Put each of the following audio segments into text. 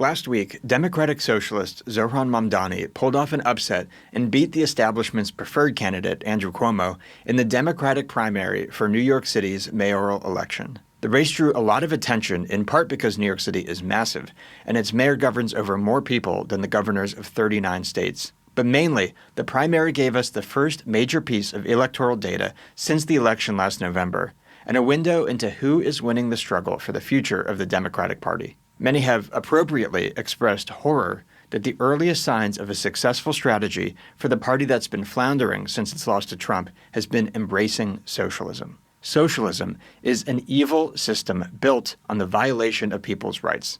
Last week, Democratic Socialist Zohran Mamdani pulled off an upset and beat the establishment's preferred candidate, Andrew Cuomo, in the Democratic primary for New York City's mayoral election. The race drew a lot of attention, in part because New York City is massive, and its mayor governs over more people than the governors of 39 states. But mainly, the primary gave us the first major piece of electoral data since the election last November, and a window into who is winning the struggle for the future of the Democratic Party. Many have appropriately expressed horror that the earliest signs of a successful strategy for the party that's been floundering since its loss to Trump has been embracing socialism. Socialism is an evil system built on the violation of people's rights.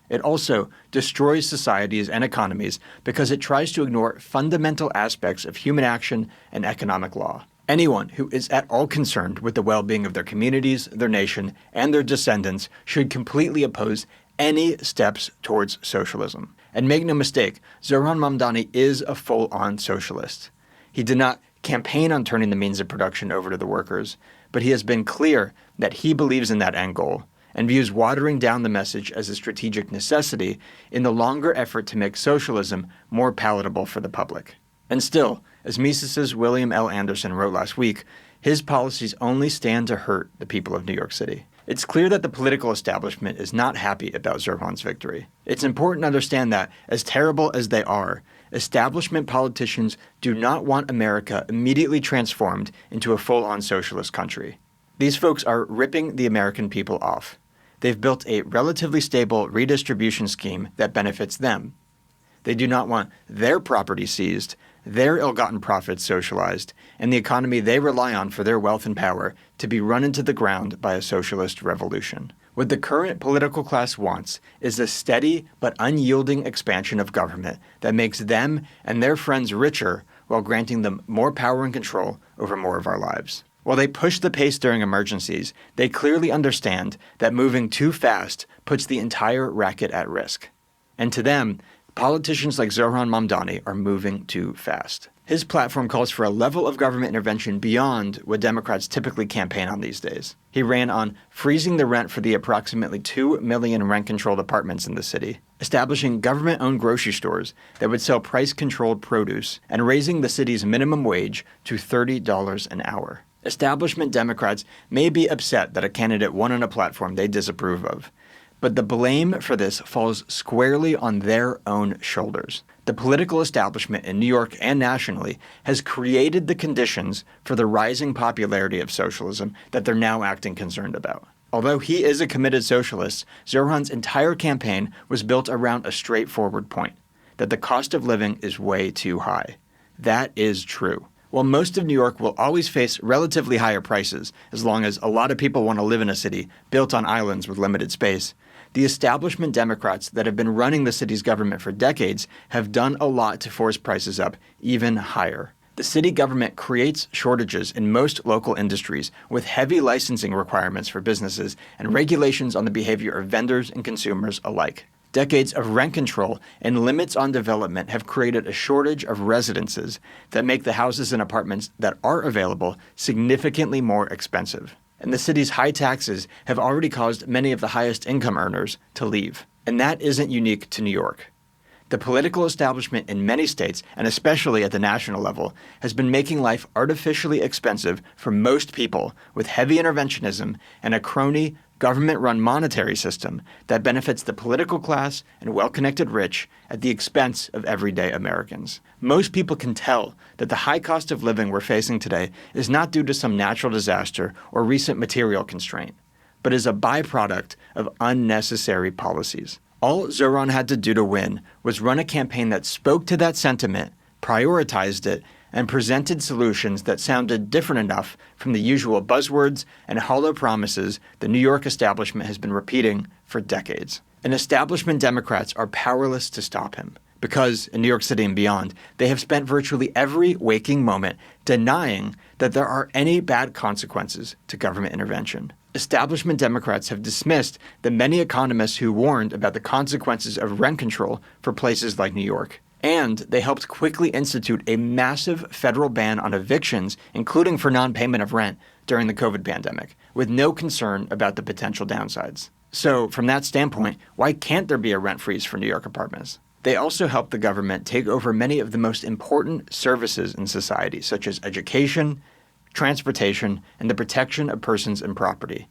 It also destroys societies and economies because it tries to ignore fundamental aspects of human action and economic law. Anyone who is at all concerned with the well-being of their communities, their nation, and their descendants should completely oppose any steps towards socialism. And make no mistake, Zohran Mamdani is a full-on socialist. He did not campaign on turning the means of production over to the workers, but he has been clear that he believes in that end goal and views watering down the message as a strategic necessity in the longer effort to make socialism more palatable for the public. And still, as Mises's William L. Anderson wrote last week, his policies only stand to hurt the people of New York City. It's clear that the political establishment is not happy about Zohran's victory. It's important to understand that, as terrible as they are, establishment politicians do not want America immediately transformed into a full-on socialist country. These folks are ripping the American people off. They've built a relatively stable redistribution scheme that benefits them. They do not want their property seized, their ill-gotten profits socialized, and the economy they rely on for their wealth and power to be run into the ground by a socialist revolution. What the current political class wants is a steady but unyielding expansion of government that makes them and their friends richer while granting them more power and control over more of our lives. While they push the pace during emergencies, they clearly understand that moving too fast puts the entire racket at risk. And to them, politicians like Zohran Mamdani are moving too fast. His platform calls for a level of government intervention beyond what Democrats typically campaign on these days. He ran on freezing the rent for the approximately 2 million rent-controlled apartments in the city, establishing government-owned grocery stores that would sell price-controlled produce, and raising the city's minimum wage to $30 an hour. Establishment Democrats may be upset that a candidate won on a platform they disapprove of, but the blame for this falls squarely on their own shoulders. The political establishment in New York and nationally has created the conditions for the rising popularity of socialism that they're now acting concerned about. Although he is a committed socialist, Zohran's entire campaign was built around a straightforward point, that the cost of living is way too high. That is true. While most of New York will always face relatively higher prices, as long as a lot of people want to live in a city built on islands with limited space, the establishment Democrats that have been running the city's government for decades have done a lot to force prices up even higher. The city government creates shortages in most local industries with heavy licensing requirements for businesses and regulations on the behavior of vendors and consumers alike. Decades of rent control and limits on development have created a shortage of residences that make the houses and apartments that are available significantly more expensive. And the city's high taxes have already caused many of the highest income earners to leave. And that isn't unique to New York. The political establishment in many states, and especially at the national level, has been making life artificially expensive for most people with heavy interventionism and a crony, government-run monetary system that benefits the political class and well-connected rich at the expense of everyday Americans. Most people can tell that the high cost of living we're facing today is not due to some natural disaster or recent material constraint, but is a byproduct of unnecessary policies. All Zohran had to do to win was run a campaign that spoke to that sentiment, prioritized it, and presented solutions that sounded different enough from the usual buzzwords and hollow promises the New York establishment has been repeating for decades. And establishment Democrats are powerless to stop him, because in New York City and beyond, they have spent virtually every waking moment denying that there are any bad consequences to government intervention. Establishment Democrats have dismissed the many economists who warned about the consequences of rent control for places like New York. And they helped quickly institute a massive federal ban on evictions, including for non-payment of rent, during the COVID pandemic, with no concern about the potential downsides. So, from that standpoint, why can't there be a rent freeze for New York apartments? They also help the government take over many of the most important services in society, such as education, transportation, and the protection of persons and property,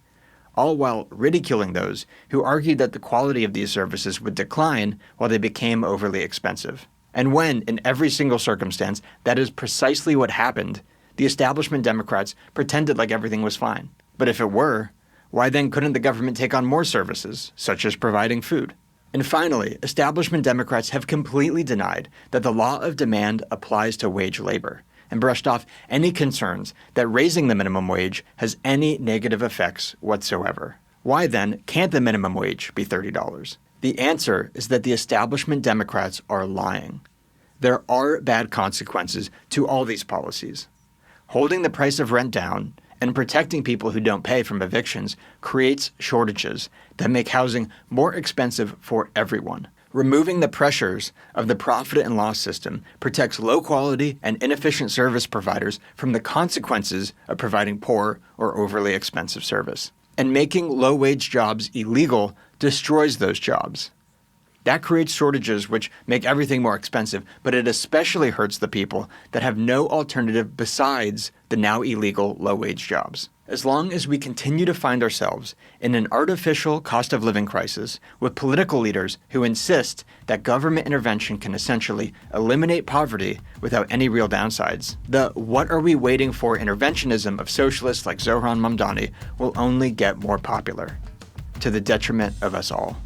all while ridiculing those who argued that the quality of these services would decline while they became overly expensive. And when, in every single circumstance, that is precisely what happened, the establishment Democrats pretended like everything was fine. But if it were, why then couldn't the government take on more services, such as providing food? And finally, establishment Democrats have completely denied that the law of demand applies to wage labor, and brushed off any concerns that raising the minimum wage has any negative effects whatsoever. Why then can't the minimum wage be $30? The answer is that the establishment Democrats are lying. There are bad consequences to all these policies. Holding the price of rent down and protecting people who don't pay from evictions creates shortages that make housing more expensive for everyone. Removing the pressures of the profit and loss system protects low-quality and inefficient service providers from the consequences of providing poor or overly expensive service. And making low-wage jobs illegal destroys those jobs. That creates shortages which make everything more expensive, but it especially hurts the people that have no alternative besides the now illegal low-wage jobs. As long as we continue to find ourselves in an artificial cost of living crisis with political leaders who insist that government intervention can essentially eliminate poverty without any real downsides, the "what are we waiting for" interventionism of socialists like Zohran Mamdani will only get more popular, to the detriment of us all.